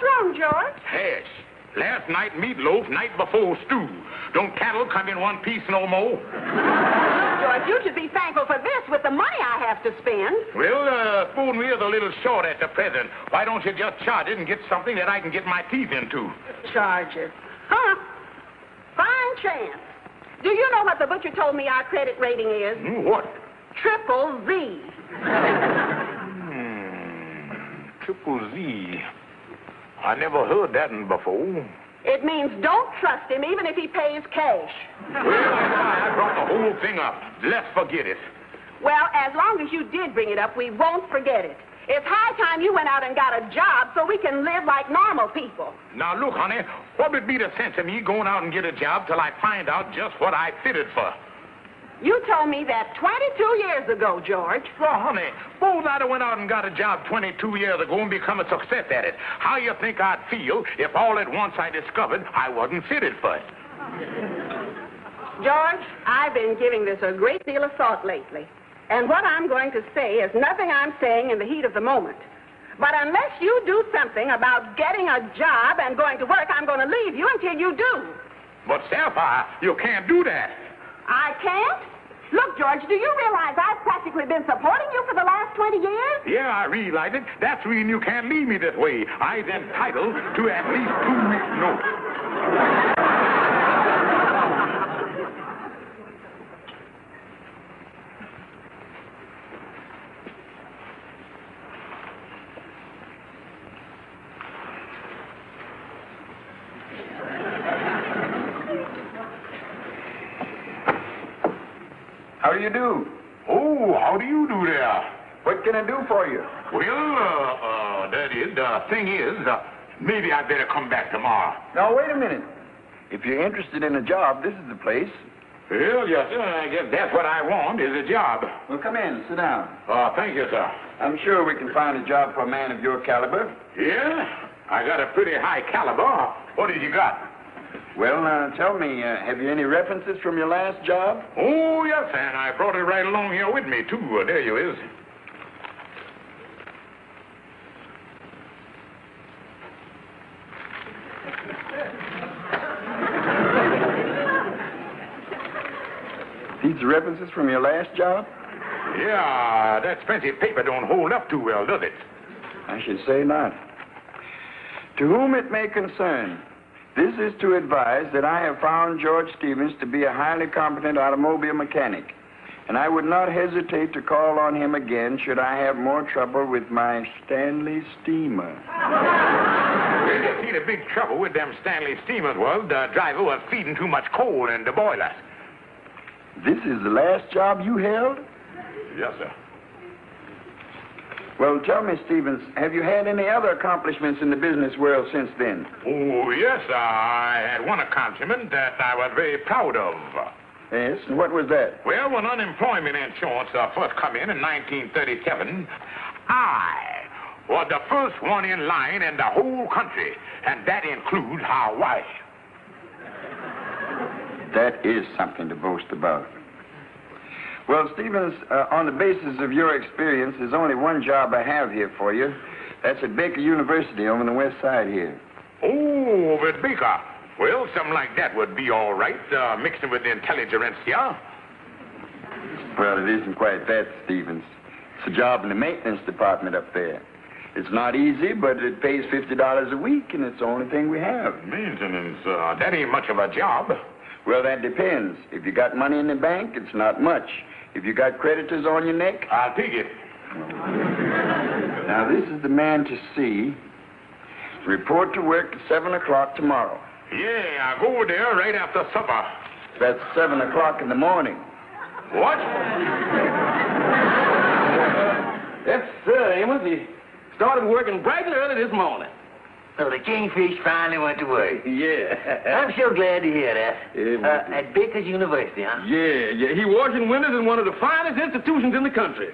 What's wrong, George? Hash. Last night meatloaf, night before stew. Don't cattle come in one piece no more? George, you should be thankful for this with the money I have to spend. Well, spoon we is a little short at the present. Why don't you just charge it and get something that I can get my teeth into? Charge it? Huh? Fine chance. Do you know what the butcher told me our credit rating is? What? Triple Z. Triple Z. I never heard that one before. It means don't trust him even if he pays cash. Well, I brought the whole thing up. Let's forget it. Well, as long as you did bring it up, we won't forget it. It's high time you went out and got a job so we can live like normal people. Now, look, honey, what would be the sense of me going out and get a job till I find out just what I fitted for? You told me that 22 years ago, George. Well, honey, suppose I'd have went out and got a job 22 years ago and become a success at it. How you think I'd feel if all at once I discovered I wasn't fitted for it? George, I've been giving this a great deal of thought lately. And what I'm going to say is nothing I'm saying in the heat of the moment. But unless you do something about getting a job and going to work, I'm going to leave you until you do. But, Sapphire, you can't do that. I can't? Look, George, do you realize I've practically been supporting you for the last 20 years? Yeah, I realize it. That's the reason you can't leave me this way. I'm entitled to at least 2 weeks' notice. How do you do? Oh, how do you do there? What can I do for you? Well, the thing is, maybe I'd better come back tomorrow. Now, wait a minute. If you're interested in a job, this is the place. Well, yes, sir, I guess that's what I want, is a job. Well, come in. Sit down. Thank you, sir. I'm sure we can find a job for a man of your caliber. Yeah? I got a pretty high caliber. What did you got? Well, tell me, have you any references from your last job? Oh, yes, and I brought it right along here with me, too. There you is. These references from your last job? Yeah, that expensive paper don't hold up too well, does it? I should say not. To whom it may concern, this is to advise that I have found George Stevens to be a highly competent automobile mechanic, and I would not hesitate to call on him again should I have more trouble with my Stanley steamer. Well, you see, the big trouble with them Stanley steamers was the driver was feeding too much coal in the boilers. This is the last job you held? Yes, sir. Well, tell me, Stevens, have you had any other accomplishments in the business world since then? Oh, yes, sir. I had one accomplishment that I was very proud of. Yes, and what was that? Well, when unemployment insurance first come in 1937, I was the first one in line in the whole country, and that includes Hawaii. That is something to boast about. Well, Stevens, on the basis of your experience, there's only one job I have here for you. That's at Baker University over on the west side here. Oh, over at Baker. Well, something like that would be all right, mixing with the intelligentsia. Well, it isn't quite that, Stevens. It's a job in the maintenance department up there. It's not easy, but it pays $50 a week, and it's the only thing we have. Maintenance, that ain't much of a job. Well, that depends. If you got money in the bank, it's not much. If you got creditors on your neck... I'll take it. Now, this is the man to see. Report to work at 7 o'clock tomorrow. Yeah, I'll go over there right after supper. That's 7 o'clock in the morning. What? Yes, sir, Amos. He started working bright and early this morning. So the Kingfish finally went to work. Yeah. I'm sure glad to hear that. Yeah, At Baker's University, huh? Yeah. He washing windows in one of the finest institutions in the country.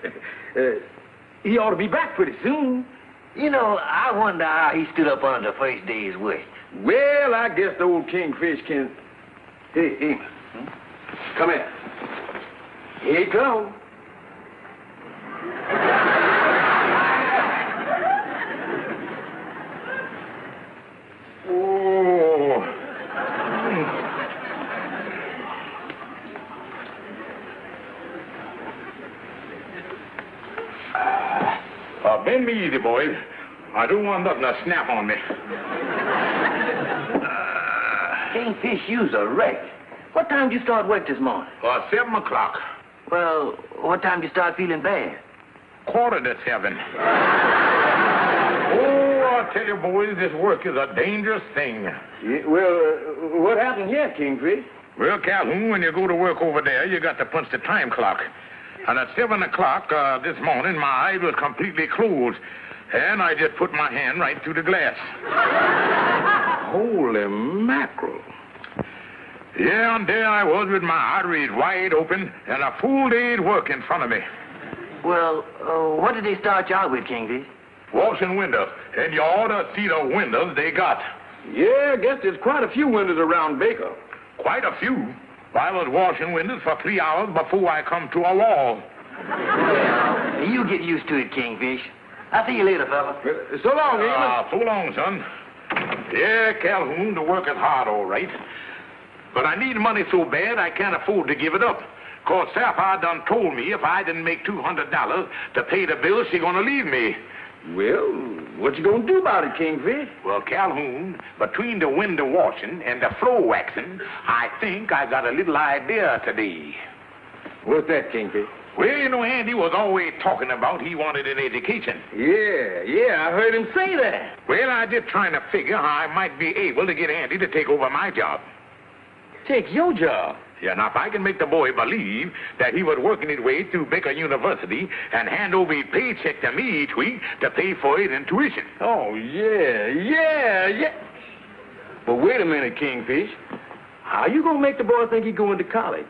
He ought to be back pretty soon. You know, I wonder how he stood up under the first day's work. Well, I guess the old Kingfish can... Hey, Amos. Come here. Here he comes. Bend me easy, boys. I don't want nothing to snap on me. Kingfish, you's a wreck. What time did you start work this morning? 7 o'clock. Well, what time did you start feeling bad? 6:45. Oh, I tell you, boys, this work is a dangerous thing. Yeah, well, what happened here, Kingfish? Well, Calhoun, when you go to work over there, you got to punch the time clock. And at 7 o'clock this morning, my eye was completely closed. And I just put my hand right through the glass. Holy mackerel. Yeah, and there I was with my arteries wide open and a full day's work in front of me. Well, what did they start you out with, Kingfish? Washing windows. And you ought to see the windows they got. Yeah, I guess there's quite a few windows around Baker. Quite a few. I was washing windows for 3 hours before I come to a wall. Well, you get used to it, Kingfish. I'll see you later, fella. So long, Amos. So long, son. Yeah, Calhoun, the work is hard, all right. But I need money so bad I can't afford to give it up. 'Cause Sapphire done told me if I didn't make $200 to pay the bill, she gonna leave me. Well, what you gonna do about it, Kingfish? Well, Calhoun, between the window washing and the floor waxing, I think I got a little idea today. What's that, Kingfish? Well, you know, Andy was always talking about he wanted an education. Yeah, I heard him say that. Well, I just trying to figure how I might be able to get Andy to take over my job. Take your job? Yeah, now, if I can make the boy believe that he was working his way through Baker University and hand over his paycheck to me each week to pay for his tuition. Oh, yeah. But wait a minute, Kingfish. How you gonna make the boy think he's going to college?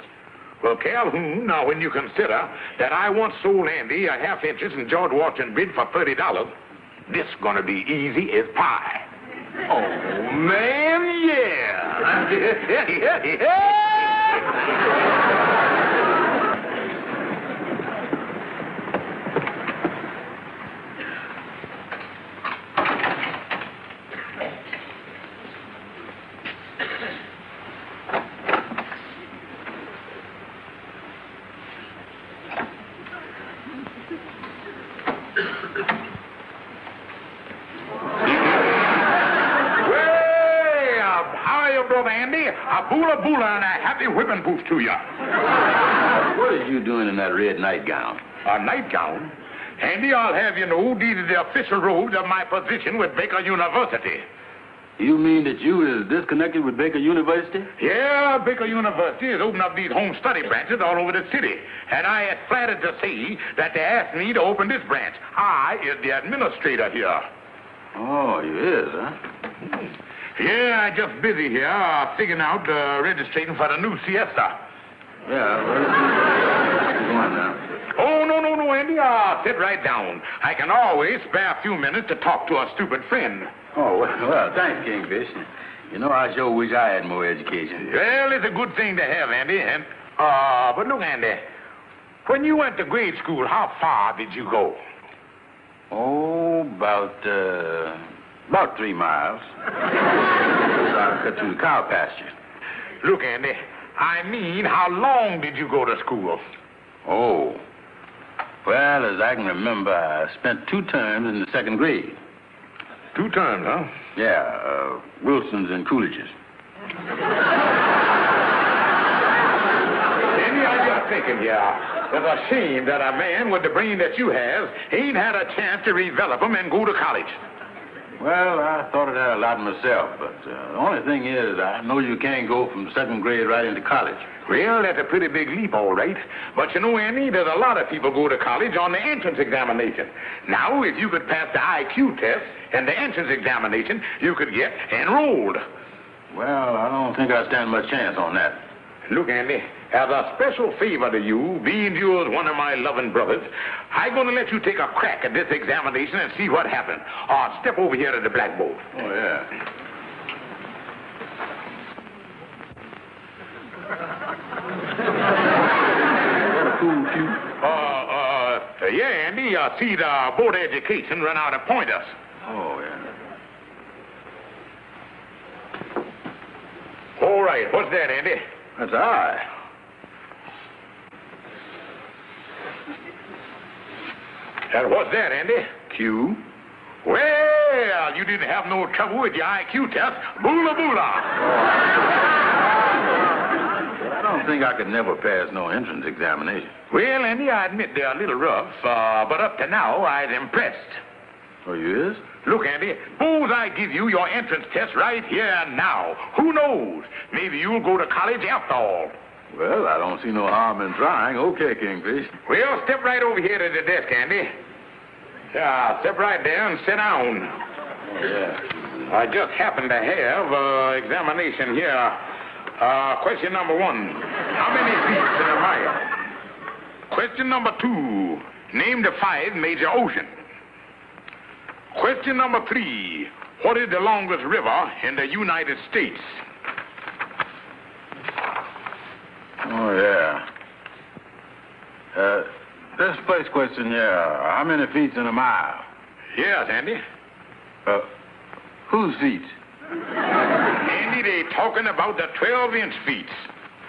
Well, Calhoun, now, when you consider that I once sold Andy a half interest in George Washington bid for $30, this gonna be easy as pie. Oh, man, yeah. Brother Andy, a boola and a happy whipping poof to you. What are you doing in that red nightgown? A nightgown? Andy, I'll have you know these are the official robes of my position with Baker University. You mean that you is disconnected with Baker University? Yeah, Baker University has opened up these home study branches all over the city. And I am flattered to see that they asked me to open this branch. I is the administrator here. Oh, you is, huh? Yeah, I'm just busy here figuring out registration for the new siesta. Yeah, well, go on now. Oh, no, Andy. Sit right down. I can always spare a few minutes to talk to a stupid friend. Oh, well, thanks, Kingfish. You know, I sure wish I had more education. Well, it's a good thing to have, Andy. And, but look, Andy, when you went to grade school, how far did you go? Oh, about 3 miles. I cut through the cow pasture. Look, Andy, I mean, how long did you go to school? Oh, well, as I can remember, I spent 2 terms in the 2nd grade. 2 terms, huh? Yeah, Wilson's and Coolidge's. Andy, I just thinking here, it's a shame that a man with the brain that you have ain't had a chance to develop them and go to college. Well, I thought of that a lot myself, but the only thing is, I know you can't go from 2nd grade right into college. Well, that's a pretty big leap, all right. But you know, Andy, there's a lot of people go to college on the entrance examination. Now, if you could pass the IQ test and the entrance examination, you could get enrolled. Well, I don't think I stand much chance on that. Look, Andy, as a special favor to you, being you're one of my loving brothers, I'm going to let you take a crack at this examination and see what happens. Step over here to the blackboard. Oh, yeah. What a cool cue. Yeah, Andy, see the Board of Education run out of pointers. Oh, yeah. All right, what's that, Andy? That's an eye. And what's that, Andy? Q. Well, you didn't have no trouble with your IQ test. Boola boola. I don't think I could never pass no entrance examination. Well, Andy, I admit they're a little rough, but up to now, I'm impressed. Oh, you is? Look, Andy, suppose I give you your entrance test right here and now. Who knows? Maybe you'll go to college after all. Well, I don't see no harm in trying. Okay, Kingfish. Well, step right over here to the desk, Andy. Yeah, step right there and sit down. Oh, yeah. I just happen to have examination here. Question number 1. How many feet in a mile? Question number 2. Name the 5 major oceans. Question number 3. What is the longest river in the United States? Oh, yeah. This first question here, how many feet in a mile? Yes, Andy. Whose feet? Andy, they talking about the 12-inch feet.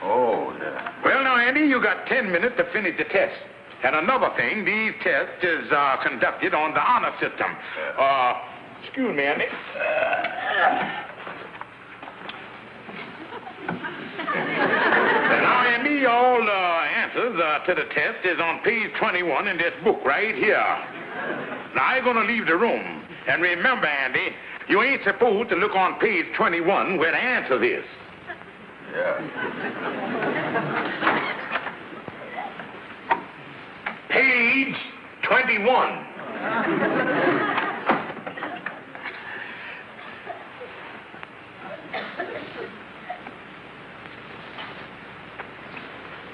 Oh, yeah. Well, now, Andy, you got 10 minutes to finish the test. And another thing, these tests is conducted on the honor system. Excuse me, Andy. And now, Andy, all the answers to the test is on page 21 in this book right here. Now, I'm going to leave the room. And remember, Andy, you ain't supposed to look on page 21 where the answer is. Yeah. Page 21.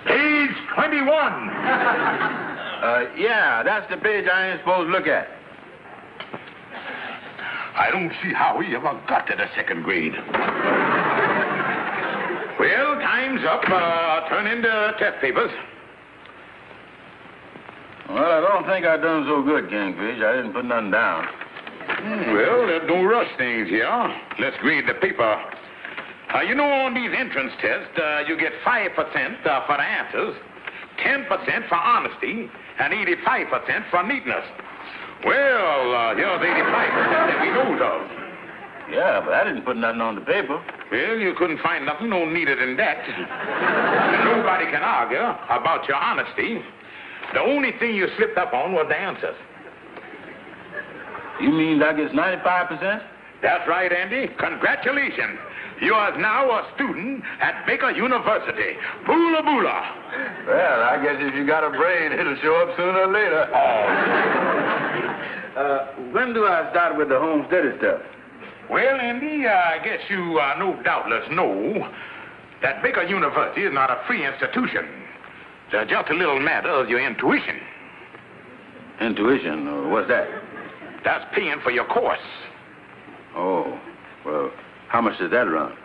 Page 21. Yeah, that's the page I ain't supposed to look at. I don't see how he ever got to the 2nd grade. Well, time's up. Turn in the test papers. Well, I don't think I done so good, Kingfish. I didn't put nothing down. Well, there's no rush things here. Let's grade the paper. You know, on these entrance tests, you get 5% for the answers, 10% for honesty, and 85% for neatness. Well, here's 85% that we knows of. Yeah, but I didn't put nothing on the paper. Well, you couldn't find nothing no neater than that. And nobody can argue about your honesty. The only thing you slipped up on was the answers. You mean that gets 95%? That's right, Andy. Congratulations. You are now a student at Baker University. Boola boola. Well, I guess if you got a brain, it'll show up sooner or later. When do I start with the home study stuff? Well, Andy, I guess you no doubtless know that Baker University is not a free institution. It's just a little matter of your intuition. Intuition? What's that? That's paying for your course. Oh, well, how much does that run?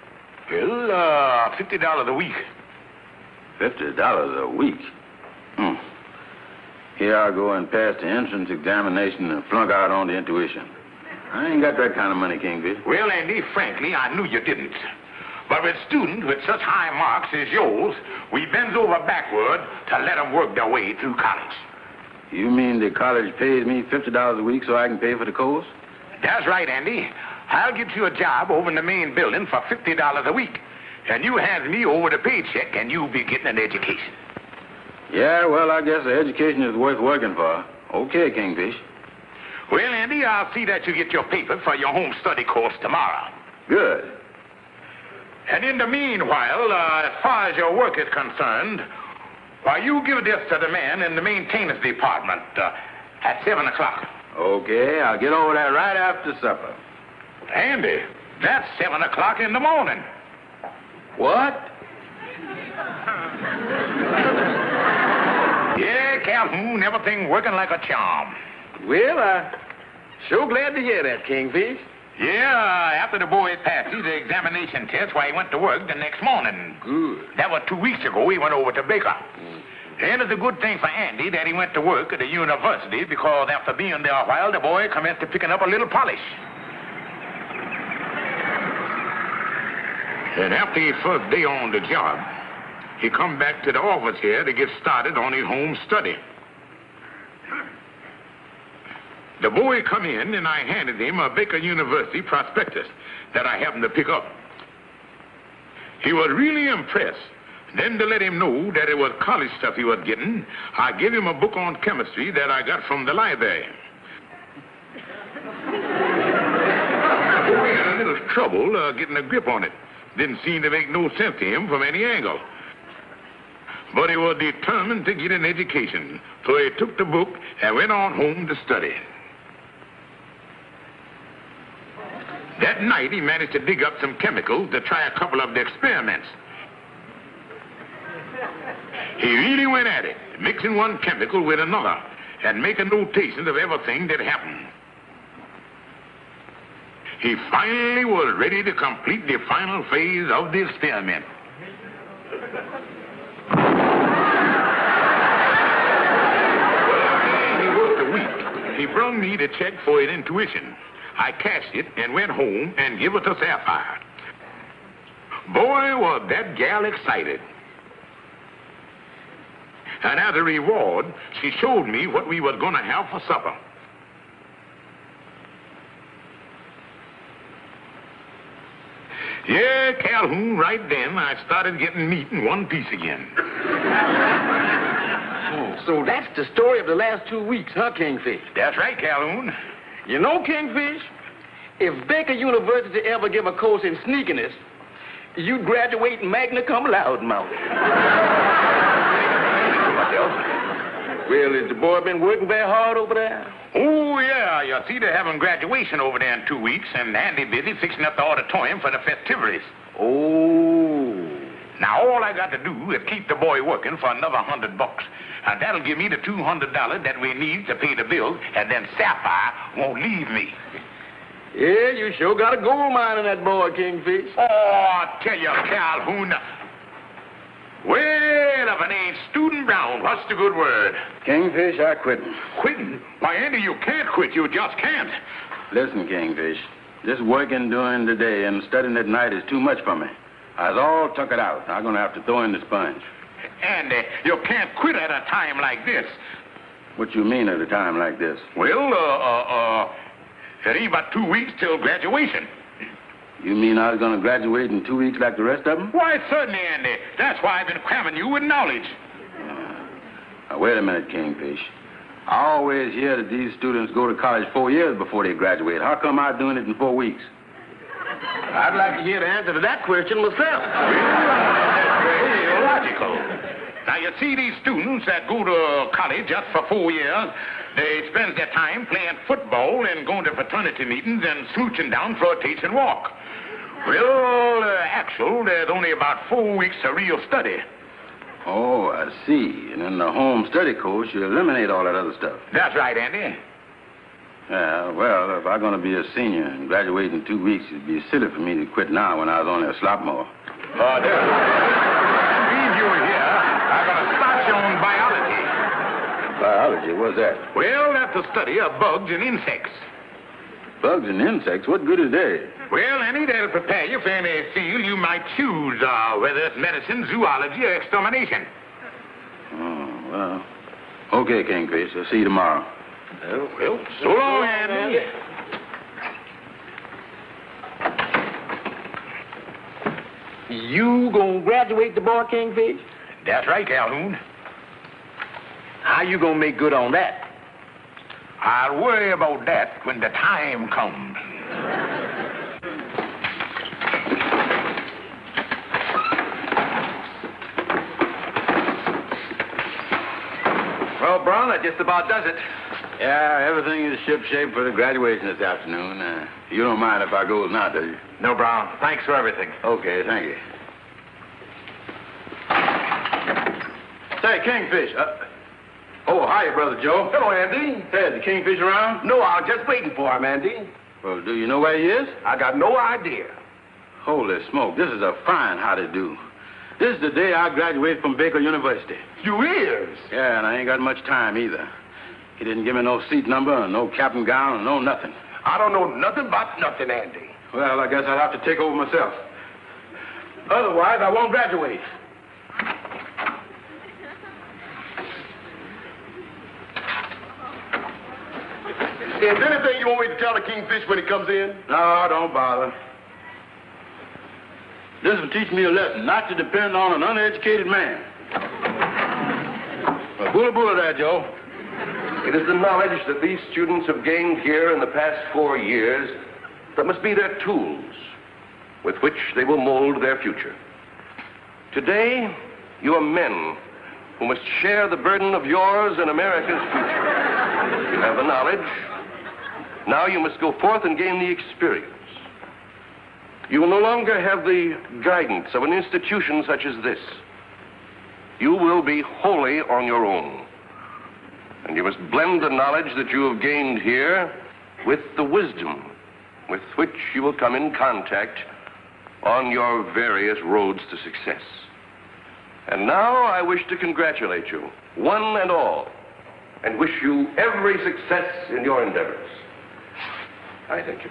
Well, $50 a week. $50 a week? Here I go and pass the entrance examination and flunk out on the intuition. I ain't got that kind of money, Kingfish. Well, Andy, frankly, I knew you didn't. But with students with such high marks as yours, we bend over backward to let them work their way through college. You mean the college pays me $50 a week so I can pay for the course? That's right, Andy. I'll get you a job over in the main building for $50 a week. And you hand me over the paycheck and you'll be getting an education. Yeah, well, I guess the education is worth working for. Okay, Kingfish. Well, Andy, I'll see that you get your paper for your home study course tomorrow. Good. And in the meanwhile, as far as your work is concerned, why, you give this to the man in the maintenance department at 7 o'clock. Okay, I'll get over there right after supper. Andy, that's 7 o'clock in the morning. What? Yeah, Calhoun, everything working like a charm. Well, sure glad to hear that, Kingfish. Yeah, after the boy passed the examination test, why, he went to work the next morning. Good. That was 2 weeks ago. He went over to Baker. And it's a good thing for Andy that he went to work at the university, because after being there a while, the boy commenced to picking up a little polish. And after his first day on the job, he come back to the office here to get started on his home study. The boy come in, and I handed him a Baker University prospectus that I happened to pick up. He was really impressed. Then to let him know that it was college stuff he was getting, I gave him a book on chemistry that I got from the library. The boy had a little trouble getting a grip on it. Didn't seem to make no sense to him from any angle. But he was determined to get an education, so he took the book and went on home to study. That night, he managed to dig up some chemicals to try a couple of the experiments. He really went at it, mixing one chemical with another and making notations of everything that happened. He finally was ready to complete the final phase of the experiment. He worked a week. He brought me the check for his intuition. I cashed it and went home and gave it to Sapphire. Boy, was that gal excited. And as a reward, she showed me what we was going to have for supper. Yeah, Calhoun, right then, I started getting meat in one piece again. So that's the story of the last 2 weeks, huh, Kingfish? That's right, Calhoun. You know, Kingfish, if Baker University ever give a course in sneakiness, you'd graduate magna cum laude, mouth. What else? Well, has the boy been working very hard over there? Oh, yeah. You see, they're having graduation over there in 2 weeks, and Andy busy fixing up the auditorium for the festivities. Oh. Now, all I got to do is keep the boy working for another $100. And that'll give me the $200 that we need to pay the bills, and then Sapphire won't leave me. Yeah, you sure got a gold mine in that boy, Kingfish. Oh, I tell you, Calhoun. Well, if it ain't Student Brown, what's the good word? Kingfish, I quit. Quitting? Why, Andy, you can't quit. You just can't. Listen, Kingfish, this working during the day and studying at night is too much for me. I was all tuck it out. I'm going to have to throw in the sponge. Andy, you can't quit at a time like this. What you mean at a time like this? Well, it ain't but 2 weeks till graduation. You mean I was going to graduate in 2 weeks like the rest of them? Why, certainly, Andy. That's why I've been cramming you with knowledge. Now, wait a minute, Kingfish. I always hear that these students go to college 4 years before they graduate. How come I'm doing it in 4 weeks? I'd like to hear the answer to that question myself. That's very illogical. Now, you see, these students that go to college just for 4 years, they spend their time playing football and going to fraternity meetings and smooching down for a taste and walk. Well, actual, there's only about 4 weeks of real study. Oh, I see. And in the home study course, you eliminate all that other stuff. That's right, Andy. Yeah, well, if I'm going to be a senior and graduate in 2 weeks, it'd be silly for me to quit now when I was only a sophomore. There. Leave you here. I'm going to start you on biology. Biology? What's that? Well, that's the study of bugs and insects. Bugs and insects? What good is they? Well, Annie, that'll prepare you for any field you might choose, whether it's medicine, zoology, or extermination. Oh, well. Okay, Kingfish. I'll see you tomorrow. Well, so long, Andy. You gonna graduate the boy, Kingfish? That's right, Calhoun. How you gonna make good on that? I'll worry about that when the time comes. Well, Brown, that just about does it. Yeah, everything is shipshape for the graduation this afternoon. You don't mind if I goes now, do you? No, Brown. Thanks for everything. Okay, thank you. Say, Kingfish. Oh, hiya, Brother Joe. Hello, Andy. Hey, is the Kingfish around? No, I was just waiting for him, Andy. Well, do you know where he is? I got no idea. Holy smoke, this is a fine how-to-do. This is the day I graduated from Baker University. You is? Yeah, and I ain't got much time either. He didn't give me no seat number, no cap and gown, no nothing. I don't know nothing about nothing, Andy. Well, I guess I'll have to take over myself. Otherwise, I won't graduate. Is there anything you want me to tell the Kingfish when he comes in? No, don't bother. This will teach me a lesson, not to depend on an uneducated man. Well, bulla there, Joe. It is the knowledge that these students have gained here in the past 4 years that must be their tools with which they will mold their future. Today, you are men who must share the burden of yours and America's future. You have the knowledge. Now you must go forth and gain the experience. You will no longer have the guidance of an institution such as this. You will be wholly on your own. And you must blend the knowledge that you have gained here with the wisdom with which you will come in contact on your various roads to success. And now I wish to congratulate you, one and all, and wish you every success in your endeavors. I thank you.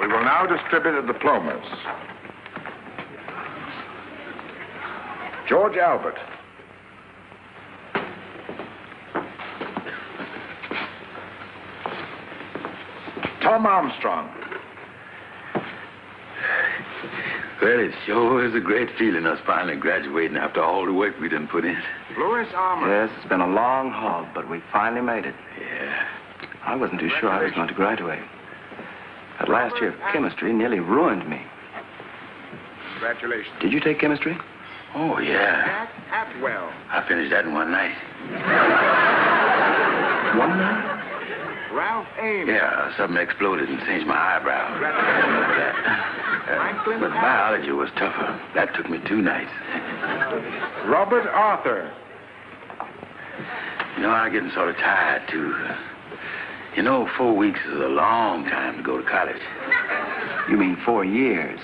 We will now distribute the diplomas. George Albert. Tom Armstrong. Well, it sure is a great feeling, us finally graduating after all the work we done put in. Louis Armour. Yes, it's been a long haul, but we finally made it. Yeah. I wasn't too sure I was going to graduate. That last year of chemistry nearly ruined me. Congratulations. Did you take chemistry? Oh, yeah. Jack Atwell. I finished that in one night. One night? Ralph Amos. Yeah, something exploded and singed my eyebrow. Franklin But biology was tougher. That took me 2 nights. Robert Arthur. You know, I'm getting sort of tired, too. You know, 4 weeks is a long time to go to college. You mean 4 years?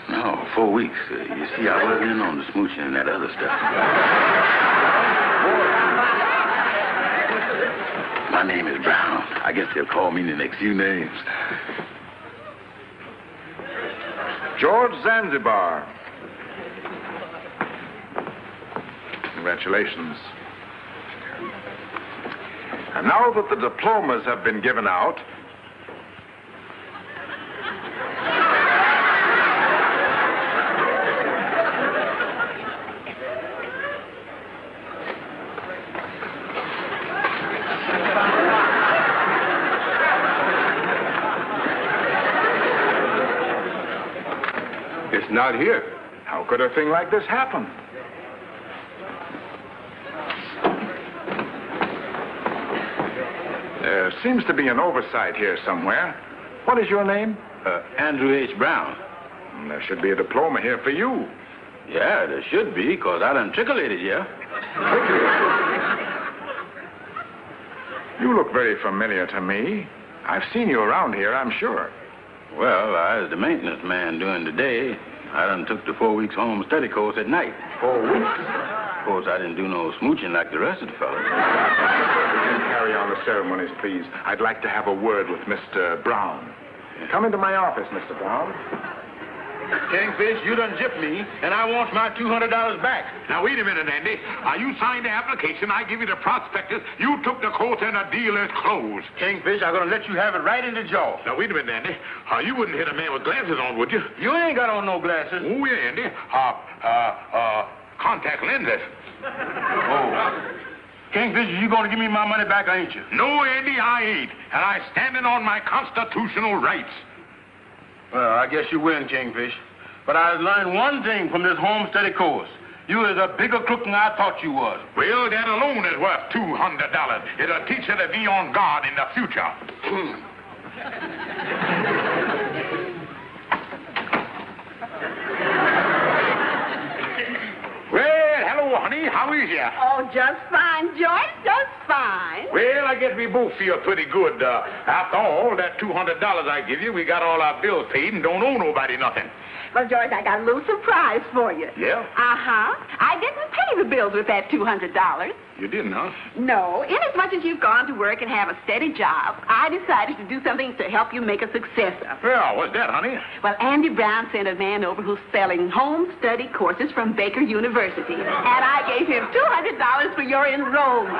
No, 4 weeks. You see, I wasn't in on the smooching and that other stuff. My name is Brown. I guess they'll call me the next few names. George Zanzibar. Congratulations. And now that the diplomas have been given out, it's not here. How could a thing like this happen? There seems to be an oversight here somewhere. What is your name? Andrew H. Brown. There should be a diploma here for you. Yeah, there should be, because I done trickulated, yeah. You look very familiar to me. I've seen you around here, I'm sure. Well, I was the maintenance man during the day. I done took the 4 weeks home study course at night. 4 weeks? Of course, I didn't do no smooching like the rest of the fellas. Carry on the ceremonies, please. I'd like to have a word with Mr. Brown. Come into my office, Mr. Brown. Kingfish, you done gypped me, and I want my $200 back. Now, wait a minute, Andy. You signed the application. I give you the prospectus. You took the course, and the deal is closed. Kingfish, I'm gonna let you have it right in the jaw. Now, wait a minute, Andy. You wouldn't hit a man with glasses on, would you? You ain't got on no glasses. Oh, yeah, Andy. Contact lenses. Oh. Kingfish, you gonna give me my money back, ain't you? No, Andy, I ain't. And I'm standing on my constitutional rights. Well, I guess you win, Kingfish. But I learned one thing from this home study course. You is a bigger crook than I thought you was. Well, that alone is worth $200. It'll teach you to be on guard in the future. Well, hello, honey. How is ya? Oh, just fine, George, just fine. Well, I guess we both feel pretty good. After all, that $200 I give you, we got all our bills paid and don't owe nobody nothing. Well, George, I got a little surprise for you. Yeah? Uh-huh. I didn't pay the bills with that $200. You didn't, huh? No. Inasmuch as you've gone to work and have a steady job, I decided to do something to help you make a success of it. Well, what's that, honey? Well, Andy Brown sent a man over who's selling home study courses from Baker University, and I gave him $200 for your enrollment.